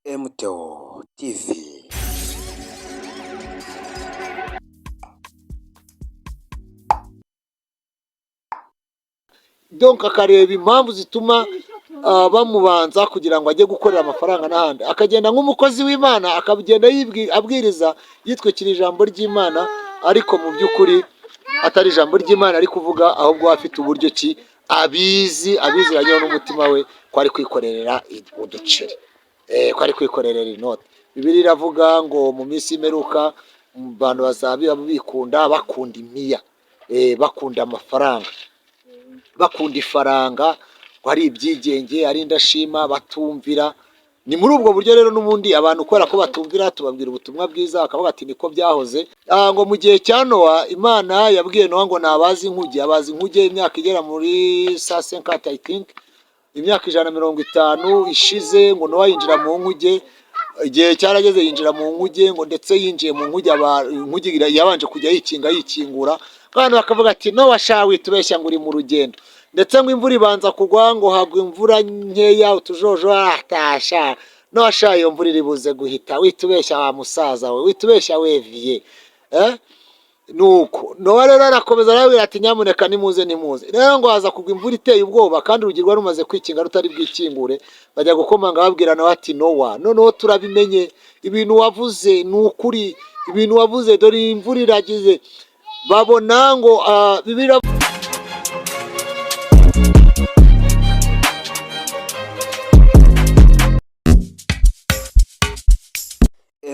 MTO TV. donc akareba impamvu zituma bamubanza kugira ngo ajye gukorera amafaranga n'ahandi, akagenda nk'umukozi w'Imana akagenda abwiriza yitwikira ijambo ry'Imana, ariko mu by'ukuri atari ijambo ry'Imana ari kuvuga, ahubwo afite uburyo ki abiziranye n'umutima we ko ari kwikorera uduceri, ko ari kwikorera inoti. Bibiliya iravuga ngo mu minsi y'imperuka abantu bazaba bikunda, bakunda imiya, bakunda amafaranga, bakunda ifaranga, ngo ari ibyigenge, ari indashima, batumvira. Ni muri ubwo buryo rero n'ubundi abantu kubera ko batumvira, tubabwira ubutumwa bwiza bakavuga ati niko byahoze. Ngo mu gihe cya Nowa Imana yabwiye Nowa ngo nabazi inkuge, abazi inkuge imyaka igera muri 150 I think, imyaka 150 ishize, ngo Nowa yinjira mu nkuge. Igihe cyarageze yinjira mu nkuge, ngo ndetse yinjiye mu nkuge inkuge yabanje kujya yikingura, abantu bakavuga ati Nowa sha witubeshya ngo uri mu rugendo, ndetse ngo imvura ibanza kugwa, ngo hagwa imvura nkeya utujojo, atasha Nowa sha iyo mvura iribuze guhita, witubeshya wa musaza we, witubeshya weviye. Nuko Nowa rero arakomeza arabwira ati nyamuneka nimuze. Rero ngo haza kugwa imvura iteye ubwoba, kandi urugi rwari rumaze kwikinga rutari bwikingure. Bajya gukomanga babwira Nowa ati Nowa, noneho turabimenye, ibintu wavuze ni ukuri, ibintu wavuze dore imvura iragize. Babona ngo Bibiliya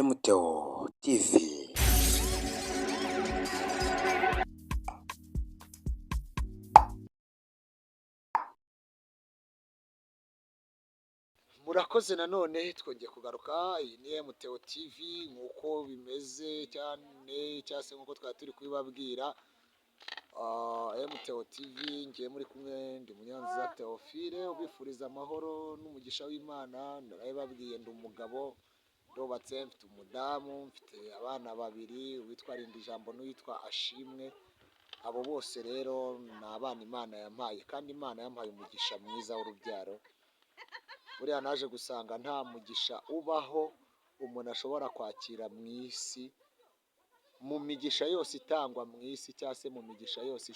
MTO TV. murakoze. Nanone twongeye kugaruka, iyi ni MTO TV nk'uko bimeze cyane, cyangwa se nk'uko twari turi kubibabwira. MTO TV ngiye muri kumwe, ndi Munyanziza Theophile, ubifuriza amahoro n'umugisha w'Imana. Narabibabwiye ndi umugabo, ndubatse, mfite umudamu, mfite abana babiri, uwitwa Rindijambo n'uwitwa Ashimwe. Abo bose rero ni abana Imana yampaye, kandi Imana yampaye umugisha mwiza w'urubyaro. Buriya naje gusanga nta mugisha ubaho umuntu ashobora kwakira mu isi, mu migisha yose itangwa mu isi, cyangwa se mu migisha yose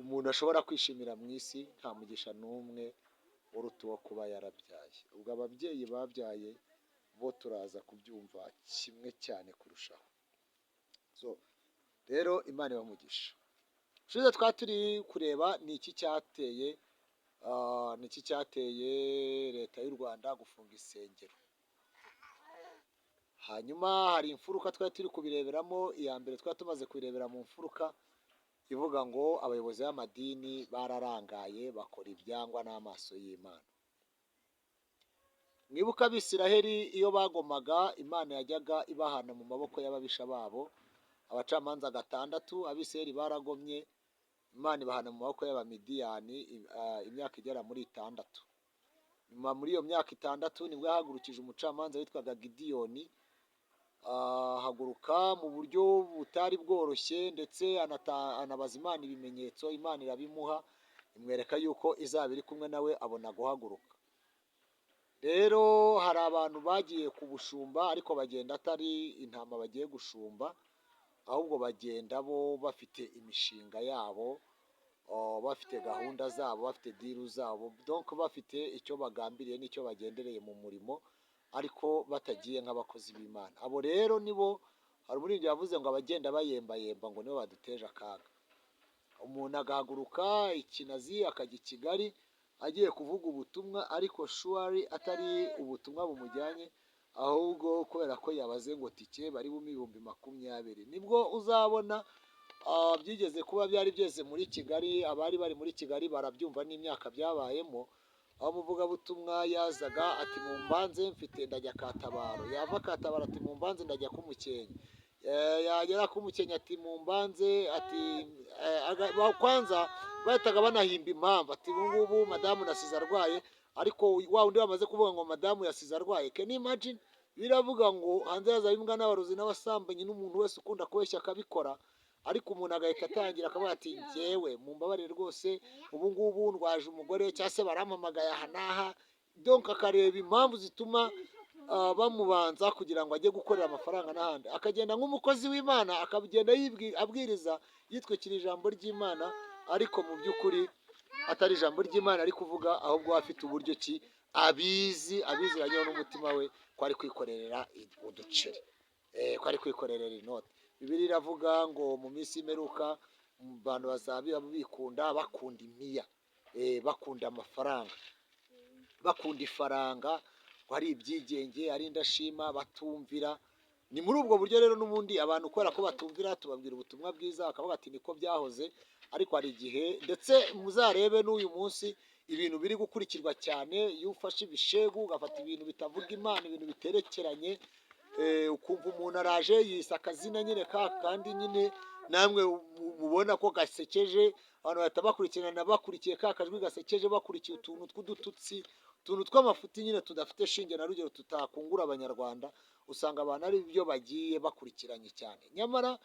umuntu ashobora kwishimira mu isi, nta mugisha n'umwe uruta uwo kuba yarabyaye. Ubwo ababyeyi babyaye bo turaza kubyumva kimwe cyane kurushaho. Rero Imana ibamugisha. Ushize twari turi kureba ni iki cyateye leta y'u Rwanda gufunga insengero. Hanyuma hari imfuruka twari turi kubireberamo. Iya mbere twari tumaze kubirebera mu mfuruka ivuga ngo abayobozi b'amadini bararangaye, bakora ibyangwa n'amaso y'Imana. Mwibuka Abisiraheli iyo bagomaga, Imana yajyaga ibahana mu maboko y'ababisha babo. Abacamanza 6, Abisiraheli baragomye, Imana ibahana mu maboko y'Abamidiyani imyaka igera muri 6. Nyuma muri iyo myaka 6 nibwo yahagurukije umucamanza witwaga Gidiyoni. Haguruka mu buryo butari bworoshye, ndetse anabaza Imana ibimenyetso. Imana irabimuha, imwereka yuko izaba iri kumwe nawe, abona guhaguruka. Rero hari abantu bagiye ku bushumba, ariko bagenda atari intama bagiye gushumba, ahubwo bagenda bo bafite imishinga yabo, bafite gahunda zabo, bafite diru zabo, donc bafite icyo bagambiriye n'icyo bagendereye mu murimo, ariko batagiye nk'abakozi b'Imana. Abo rero nibo hari umuririmbyi yavuze ngo abagenda bayembayemba ngo nibo baduteje akaga. Umuntu agahaguruka Ikinazi akajya i Kigali agiye kuvuga ubutumwa, ariko shuwari atari ubutumwa bumujyanye, ahubwo kubera ko yabaze ngo tike bari bumi 20,000, nibwo uzabona byigeze kuba byari byeze muri Kigali. Abari bari muri Kigali barabyumva n'imyaka byabayemo, aho umuvugabutumwa yazaga ati mumbanze mfite ndajya Katabaro, yava Katabaro ati mumbanze ndajya Kumukenke, yagera Kumukenke ati mumbanze, ati kwanza bahitaga banahimba impamvu ati ubungubu madamu nasize arwaye, ariko wa undi bamaze kuvuga ngo madamu yasize arwaye. Can you imagine? Biravuga ngo hanze haza imbwa n'abarozi n'abasambanyi n'umuntu wese ukunda kubeshya akabikora, ariko umuntu agahita atangira akavuga ati njyewe mumbabarire rwose, ubu ngubu ndwaje umugore, cyangwa se barampamagaye aha n'aha, donc akareba impamvu zituma bamubanza kugira ngo ajye gukorera amafaranga n'ahandi, akagenda nk'umukozi w'Imana akagenda abwiriza yitwikira ijambo ry'Imana, ariko mu by'ukuri atari ijambo ry'Imana ari kuvuga, ahubwo afite uburyo ki abiziranyeho n'umutima we ko ari kwikorera uduceri, ko ari kwikorera inoti. Bibiliya iravuga ngo mu minsi y'imperuka abantu bazaba bikunda, bakunda imiya, bakunda amafaranga, bakunda ifaranga, ko ari ibyigenge, ari indashima, batumvira. Ni muri ubwo buryo rero n'ubundi abantu kubera ko batumvira, tubabwira ubutumwa bwiza bakavuga ati niko byahoze, ariko hari igihe, ndetse muzarebe n'uyu munsi ibintu biri gukurikirwa cyane. Iyo ufashe ibishegu ugafata ibintu bitavuga Imana, ibintu biterekeranye, ukumva umuntu araje yise akazina nyine kandi nyine namwe mubona ko gasekeje, abantu bahita bakurikirana bakurikiye ka kajwi gasekeje, bakurikiye utuntu tw'udututsi, utuntu tw'amafuti nyine tudafite shinge na rugero, tutakungura abanyarwanda. Usanga abantu ari byo bagiye bakurikiranye cyane. Nyamara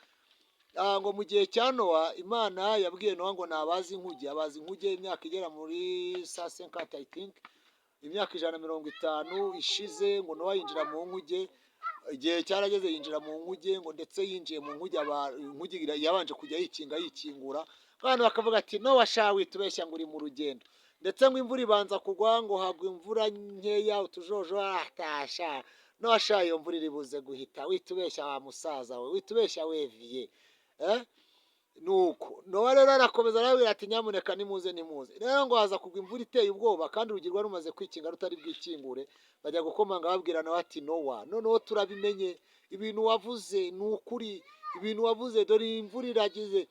ngo mu gihe cya Nowa, Imana yabwiye Nowa ngo nabazi inkuge. Abazi inkuge imyaka igera muri 150 I think, imyaka 150 ishize, ngo Nowa yinjira mu nkuge. Igihe cyarageze yinjira mu nkuge, ngo ndetse yinjiye mu nkuge, inkuge yabanje kujya yikingura. Abantu bakavuga ati Nowa sha witubeshya ngo uri mu rugendo, ndetse ngo imvura ibanza kugwa, ngo hagwa imvura nkeya, utujojo atasha. Nowa sha iyo mvura iribuze guhita, witubeshya wa musaza we, witubeshya weviye. Nuko Nowa rero arakomeza arabwira ati nyamuneka nimuze. Rero ngo haza kugwa imvura iteye ubwoba, kandi urugi rwari rumaze kwikinga rutari bwikingure. Bajya gukomanga babwira Nowa ati Nowa, noneho turabimenye, ibintu wavuze ni ukuri, ibintu wavuze, dore imvura iragize.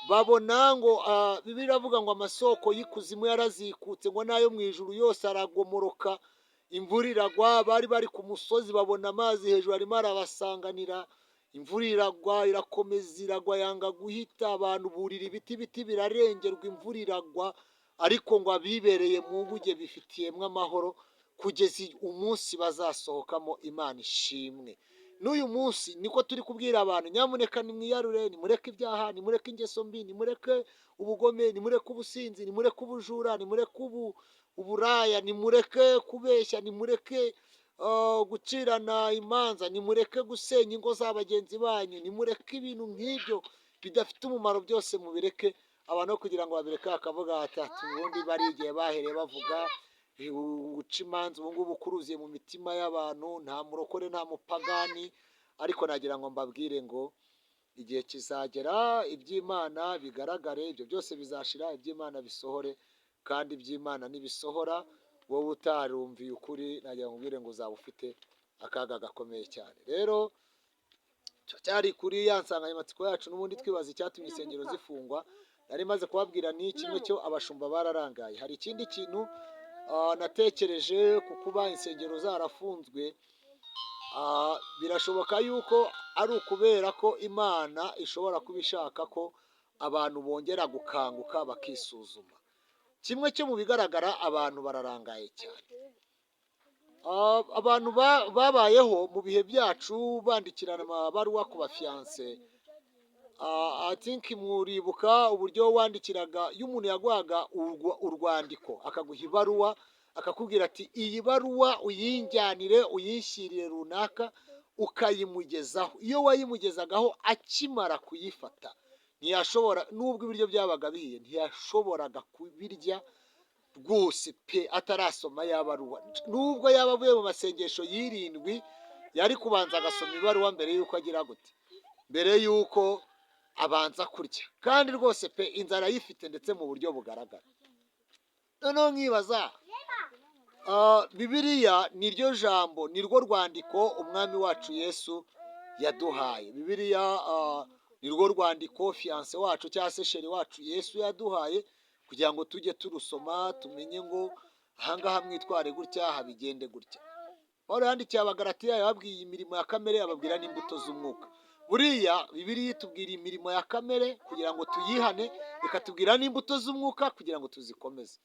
Babona ngo Bibiliya iravuga ngo amasoko y'ikuzimu yarazikutse, ngo n'ayo mu ijuru yose aragomoroka. Imvura iragwa, bari ku musozi, babona amazi hejuru arimo arabasanganira. Imvura iragwa, irakomeza iragwa, yanga guhita. Abantu burira ibiti birarengerwa, imvura iragwa, ariko ngo abibereye mu nkuge bifitiyemo amahoro kugeza umunsi bazasohokamo. Imana ishimwe. N'uyu munsi niko turi kubwira abantu, nyamuneka nimwiyarure, nimureke ibyaha, nimureke ingeso mbi, nimureke ubugome, nimureke ubusinzi, nimureke ubujura, nimureke uburaya, nimureke kubeshya, nimureke gucirana imanza, nimureke gusenya ingo za bagenzi banyu, nimureke ibintu nk'ibyo bidafite umumaro, byose mubireke. Abantu kugira ngo babireke bakavuga ati ubundi barigiye bahereye bavuga guca imanza. Ubu ngubu kuruziye mu mitima y'abantu, nta murokore nta mupagani. Ariko nagira ngo mbabwire ngo igihe kizagera, iby'Imana bigaragare, ibyo byose bizashira, iby'Imana bisohore. Kandi iby'Imana nibisohora, wowe utarumviye ukuri, nagira ngo mbwire ngo uzaba ufite akaga gakomeye cyane. Rero cyari kuri ya nsanganyamatsiko yacu n'ubundi twibaza icyatumye insengero zifungwa. Nari maze kubabwira ni kimwe cyo abashumba bararangaye. Hari ikindi kintu natekereje ku kuba insengero zarafunzwe. Birashoboka yuko ari ukubera ko Imana ishobora kuba ishaka ko abantu bongera gukanguka bakisuzuma. Kimwe cyo mu bigaragara, abantu bararangaye cyane. Abantu babayeho mu bihe byacu bandikirana amabaruwa ku bafiyanse. I think muribuka uburyo wandikiraga, iyo umuntu yaguhaga urwandiko akaguha ibaruwa, akakubwira ati iyi baruwa uyinjyanire uyishyirire runaka, ukayimugezaho. Iyo wayimugezagaho akimara kuyifata, ntiyashobora, nubwo ibiryo byabaga bihiye, ntiyashoboraga kubirya rwose pe atarasoma ya baruwa. Nubwo yaba avuye mu masengesho y'irindwi, yari kubanza agasoma ibaruwa mbere y'uko agira gute, mbere y'uko abanza kurya. Kandi rwose pe inzara ayifite, ndetse mu buryo bugaragara. Noneho nkibaza, Bibiliya niryo jambo, nirwo rwandiko umwami wacu Yesu yaduhaye. Bibiliya nirwo rwandiko fiyanse wacu cyangwa se sheri wacu Yesu yaduhaye, kugira ngo tujye turusoma tumenye ngo ahangaha mwitware gutya, habigende gutya. Pawulo yandikiye Abagalatiya yababwiye imirimo ya kamere, yababwira n'imbuto z'umwuka. Buriya Bibiliya itubwira imirimo ya kamere kugira ngo tuyihane, ikatubwira n'imbuto z'umwuka kugira ngo tuzikomeze.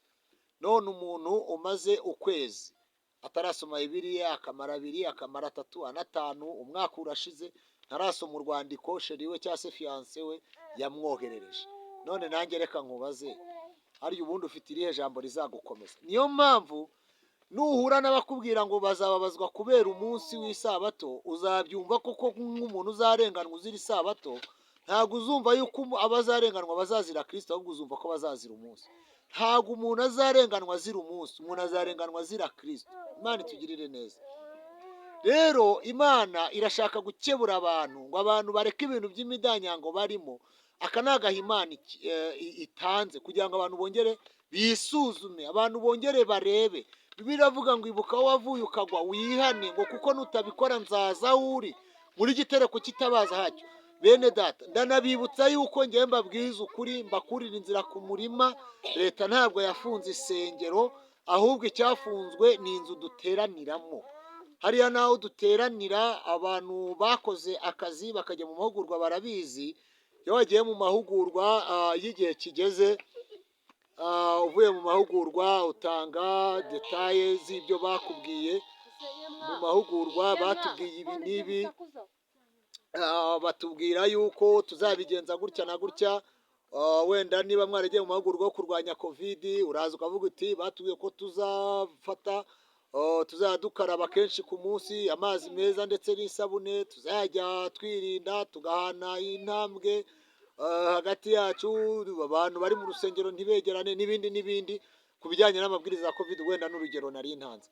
None umuntu umaze ukwezi atarasoma Bibiliya, akamara 2, akamara 3, anatanu, umwaka urashize ntarasoma urwandiko sheri we cyangwa se fiyanse we yamwoherereje. None nanjye reka nkubaze, hari ubundi ufite irihe jambo rizagukomeza? Niyo mpamvu nuhura n'abakubwira ngo bazababazwa kubera umunsi w'isabato, uzabyumva koko nk'umuntu uzarenganwa uzira isabato. Ntabwo uzumva yuko abazarenganwa bazazira Kristo, ahubwo uzumva ko bazazira umunsi. Ntabwo umuntu azarenganwa azira umunsi, umuntu azarenganwa azira Kristo. Imana itugirire neza. Rero Imana irashaka gukebura abantu, ngo abantu bareke ibintu by'imidanyango barimo. Aka ni agahe Imana itanze kugira ngo abantu bongere bisuzume, abantu bongere barebe. Bibiliya iravuga ngo ibuka aho wavuye ukagwa wihane, ngo kuko nutabikora nzaza aho uri muri gitereko kitabaza hacyo. Bene data, ndanabibutsa yuko ngewe mbabwiza ukuri, mbakurira inzira ku murima. Leta ntabwo yafunze isengero, ahubwo icyafunzwe ni inzu duteraniramo. Hariya naho duteranira, abantu bakoze akazi bakajya mu mahugurwa barabizi. Iyo wagiye mu mahugurwa y'igihe kigeze, uvuye mu mahugurwa utanga detaye z'ibyo bakubwiye mu mahugurwa. Batubwiye ibi n'ibi, batubwira yuko tuzabigenza gutya na gutya. Wenda niba mwaragiye mu mahugurwa yo kurwanya covid, uraza ukavuga uti batubwiye ko tuzajya dukaraba kenshi ku munsi, amazi meza ndetse n'isabune, tuzajya twirinda, tugahana intambwe hagati yacu, abantu bari mu rusengero ntibegerane, n'ibindi n'ibindi ku bijyanye n'amabwiriza ya covid. Wenda n'urugero nari ntanze.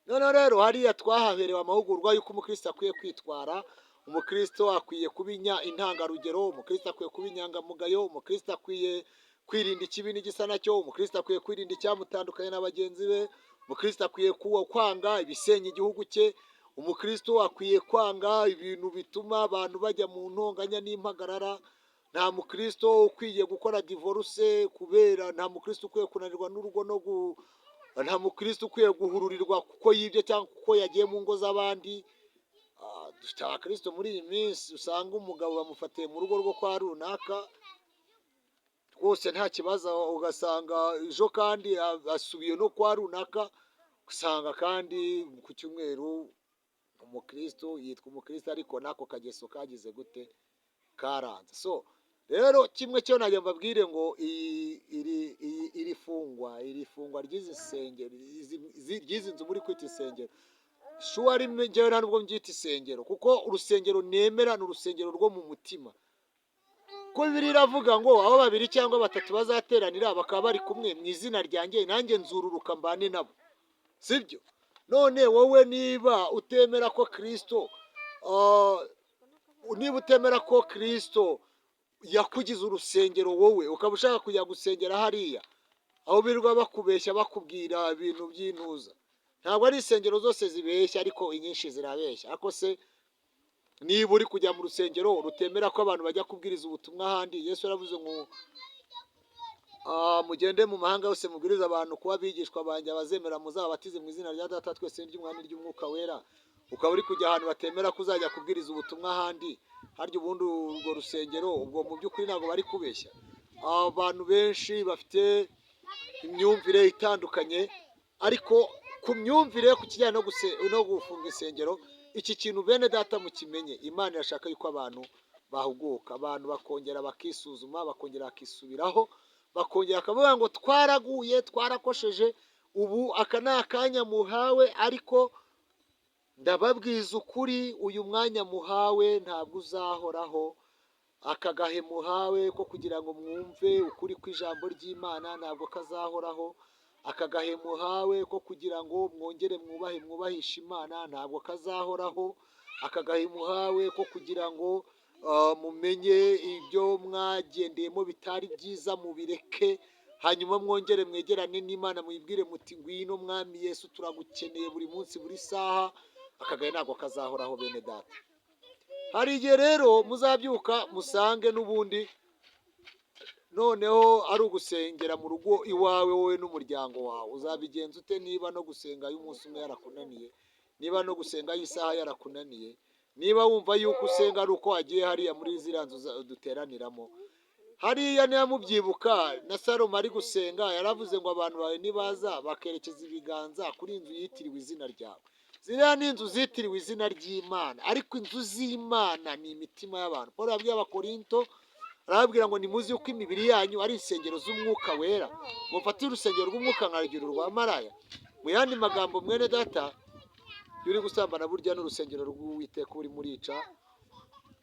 Noneho rero hariya twahaherewe amahugurwa y'uko umukristo akwiye kwitwara, umukristo akwiye kuba intangarugero, umukristo akwiye kuba inyangamugayo, umukristo akwiye kwirinda ikibi n'igisa nacyo, umukristo akwiye kwirinda icyamutandukanye na bagenzi be, umukristo akwiye kwanga ibisenya igihugu cye, umukristo akwiye kwanga ibintu bituma abantu bajya mu ntonganya n'impagarara. Nta mukristo ukwiye gukora divorce kubera, nta mukristo ukwiye kunanirwa n'urugo nta mukristo ukwiye guhururirwa kuko yibye cyangwa kuko yagiye mu ngo z'abandi. Dufite abakristo muri iyi minsi usanga umugabo bamufatiye mu rugo rwo kwa runaka rwose nta kibazo, ugasanga ejo kandi asubiye no kwa runaka, usanga kandi ku cyumweru umukristo yitwa umukristo ariko nako kageso kagize gute, karanze. So rero kimwe cyo najya mbabwire ngo iri fungwa ry'izi nzu muri kwita isengero, shuwari njyewe nta nubwo mbyita isengero, kuko urusengero nemera ni urusengero rwo mu mutima. Ko Bibiliya iravuga ngo aho babiri cyangwa batatu bazateranira bakaba bari kumwe mu izina ryanjye, nanjye nzururuka mbane nabo, sibyo? None wowe niba utemera ko Kristo yakugize urusengero, wowe ukaba ushaka kujya gusengera hariya aho birirwa bakubeshya bakubwira ibintu by'intuza. Ntabwo ari insengero zose zibeshya, ariko inyinshi zirabeshya. Ariko se niba uri kujya mu rusengero rutemera ko abantu bajya kubwiriza ubutumwa ahandi, Yesu yaravuze ngo mugende mu mahanga yose mubwiriza abantu kuba abigishwa banjye, abazemera muzabatize mu izina rya Data twese n'ry'Umwana n'ry'Umwuka wera. Ukaba uri kujya ahantu batemera ko uzajya kubwiriza ubutumwa ahandi, harya ubundi urwo rusengero ubwo mu by'ukuri ntabwo bari kubeshya. Abantu benshi bafite imyumvire itandukanye, ariko ku myumvire ku kijyanye no gufunga insengero, iki kintu bene data mukimenye. Imana irashaka yuko abantu bahuguka, abantu bakongera bakisuzuma, bakongera bakisubiraho, bakongera bakavuga ngo twaraguye, twarakosheje, ubu aka ni akanya muhawe. Ariko ndababwiza ukuri, uyu mwanya muhawe ntabwo uzahoraho. Aka gahe muhawe ko kugira ngo mwumve ukuri kw'ijambo ry'Imana ntabwo kazahoraho. Aka gahe muhawe ko kugira ngo mwongere mwubahishe Imana ntabwo kazahoraho. Aka gahe muhawe ko kugira ngo mumenye ibyo mwagendeyemo bitari byiza mubireke, hanyuma mwongere mwegerane n'Imana, muyibwire muti ngwino Mwami Yesu, turagukeneye buri munsi buri saha. Aka gahe ntabwo kazahoraho bene data. Hari igihe rero muzabyuka musange n'ubundi noneho ari ugusengera mu rugo iwawe wowe n'umuryango wawe. Uzabigenza ute niba no gusenga y'umunsi umwe yarakunaniye, niba no gusenga y'isaha yarakunaniye, niba wumva yuko usenga ari uko wagiye hariya muri ziriya nzu duteraniramo? Hariya niba mubyibuka, na Salomo ari gusenga yaravuze ngo abantu bawe nibaza bakerekeza ibiganza kuri inzu yitiriwe izina ryawe. Ziriya ni inzu zitiriwe izina ry'Imana, ariko inzu z'Imana ni imitima y'abantu. Paul yabwiye Abakorinto, arababwira ngo nimuzi yuko imibiri yanyu ari insengero z'Umwuka wera, mufatire urusengero rw'Umwuka nkarugira urwa maraya. mu yandi magambo mwene data, iyo uri gusambana burya n'urusengero rw'Uwiteka uri murica.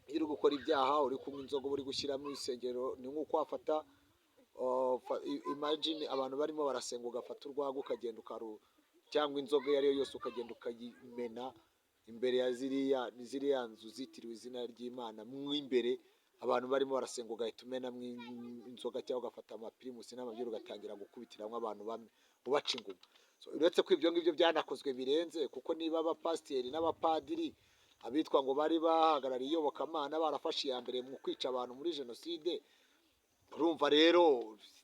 Iyo uri gukora ibyaha, uri kunywa inzoga, uri gushyiramo isengero, ni nk'uko wafata imagine abantu barimo barasenga, ugafata urwagwa ukagenda cyangwa inzoga iyo ari yo yose ukagenda ukayimena imbere ya ziriya nzu zitiriwe izina ry'Imana, mu imbere abantu barimo barasenga, ugahita umenamo inzoga cyangwa ugafata amapirimusi n'amabyeri ugatangira gukubitiramo abantu ubaca inguma. Uretse ko ibyo ngibyo byanakozwe birenze, kuko niba abapasiteri n'abapadiri abitwa ngo bari bahagarariye iyobokamana barafashe iya mbere mu kwica abantu muri jenoside, urumva rero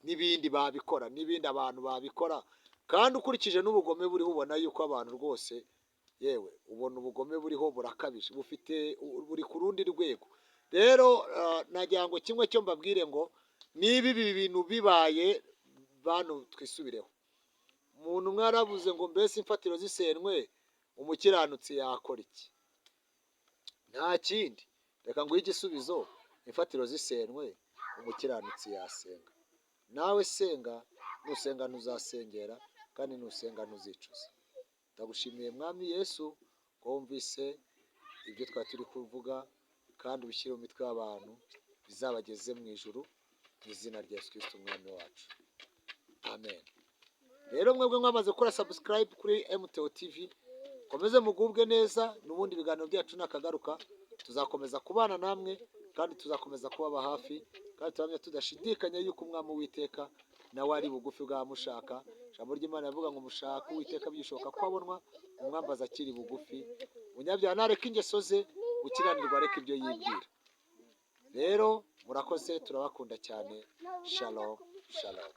n'ibindi babikora, n'ibindi abantu babikora, kandi ukurikije n'ubugome buriho ubona yuko abantu rwose, yewe ubona ubugome buriho burakabije, buri ku rundi rwego. Rero nagira ngo kimwe cyo mbabwire ngo niba ibi bintu bibaye, bantu twisubireho. Umuntu mwarabuze ngo mbese imfatiro zisenwe umukiranutsi yakora iki? Nta kindi, reka nguhe igisubizo. Imfatiro zisenwe umukiranutsi yasenga. Nawe senga, nusenga ntuzasengera, kandi nusenga ntuzicuza. Ndagushimiye Mwami Yesu ko wumvise ibyo twari turi kuvuga, kandi ubishyire mu mitwe y'abantu bizabageze mu ijuru, mu izina rya Yesu Kristo Umwami wacu, amen. Rero mwebwe mwamaze gukora subscribe kuri MTO TV, komeze mugubwe neza, n'ubundi ibiganiro byacu nakagaruka tuzakomeza kubana namwe, kandi tuzakomeza kubaba hafi, kandi turamya tudashidikanya yuko Umwami Uwiteka nawe ari bugufi bw'abamushaka. Ijambo ry'Imana rivuga ngo mushaka Uwiteka byishoboka ko abonwa, umwambaza akiri bugufi. Umunyabyaha nareka ingeso ze, gukiranirwa areka ibyo yibwira. Rero murakoze, turabakunda cyane. Shalom, shalom.